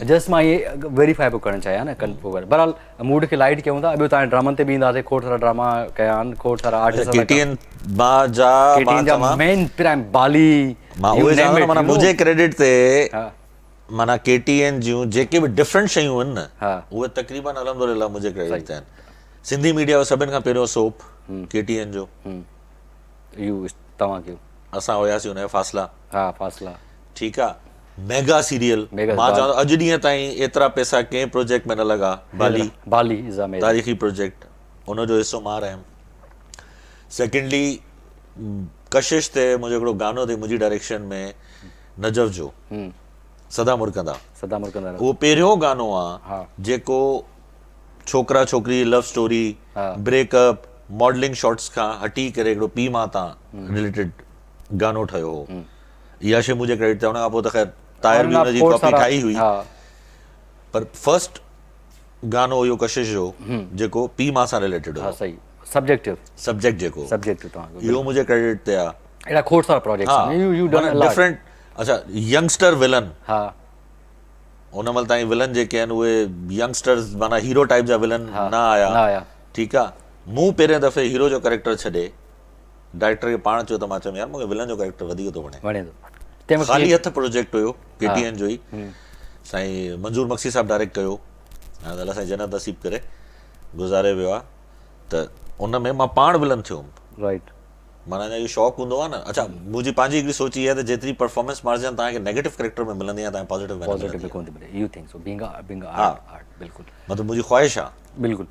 Just मां ये verify पियो करणु चाहियां न कन्फर्म करे बहरहाल मूड खे लाइट कयूं था ॿियो तव्हां ड्रामनि ते बि ईंदासीं खोड़ सारा ड्रामा कया आहिनि खोड़ सारा आर्टिस्ट केटीएन मां जा मेन प्राइम बाली मां उहे चवां थो माना मुंहिंजे क्रेडिट ते हा माना केटीएन जूं जेके बि डिफरेंट शयूं आहिनि न हा उहे तक़रीबन अल्हम्दुलिल्लाह मुंहिंजे क्रेडिट ते आहिनि। सिंधी मीडिया जो सभिनि खां पहिरियों सोप केटीएन जो यू तव्हां कयो असां हुयासीं हुनजा फ़ासिला हा फ़ासिला ठीकु आहे मेगा सीरियल मेगा मां चवां थो अॼु ॾींहं ताईं एतिरा पैसा कंहिं प्रोजेक्ट में न लॻा बाली बाली इज़ अमेजिंग तारीख़ी प्रोजेक्ट उनजो हिसो मां रहियुमि। सेकेंडली कशिश ते मुंहिंजो हिकिड़ो गानो अथई मुंहिंजी डायरेक्शन में नजफ़ जो सदा मुरकंदा सदा मुरकंदा उहो पहिरियों गानो हा आहे जेको छोकिरा छोकिरी लव स्टोरी हा ब्रेकअप मॉडलिंग शॉट्स खां हटी करे हिकिड़ो पीउ मां तां रिलेटेड गानो ठहियो हो। इहा शइ मुंहिंजे क्रेडिट ते हुन खां पोइ त ख़ैर ताहिर बि हुनजी कॉपी ठाही हुई हा पर फर्स्ट गानो हुयो कशिश जो जेको पीउ मां सां रिलेटेड हा हो सही सब्जेक्टिव सब्जेक्ट जेको सब्जेक्टिव तव्हांजो इहो मुंहिंजे क्रेडिट ते आहे। अहिड़ा खोड़ सारा प्रोजेक्ट्स आहिनि U done a lot different अच्छा यंगस्टर विलन हा उन महिल ताईं विलन जेके आहिनि उहे यंगस्टर्स माना हीरो टाइप जा विलन न आया ठीकु आहे। मूं पहिरें दफ़े हीरो जो कैरेक्टर छॾे डायरेक्टर खे पाण चयो त मां चयुमि यार मूंखे विलन जो कैरेक्टर वधीक थो वणे थो ख़ाली हथ प्रोजेक्ट हुयो केटीएन जो ई साईं मंजूर मक्सी साहब डायरेक्ट कयो हाणे अलाह साईं जन्नत नसीब करे गुज़ारे वियो आहे त उन में मां पाण विलन थियुमि राइट माना इहो शौक़ु हूंदो आहे न। अच्छा मुंहिंजी पंहिंजी हिकिड़ी सोच इहा आहे त जेतिरी परफॉर्मेंस मार्जिन तव्हांखे नेगेटिव कैरेक्टर में मिलंदी आहे तव्हांखे पॉजिटिव में पॉजिटिव में कोन थी मिले यू थिंक सो बीइंग हा आर्ट बिल्कुलु मतिलबु मुंहिंजी ख़्वाहिश आहे बिल्कुलु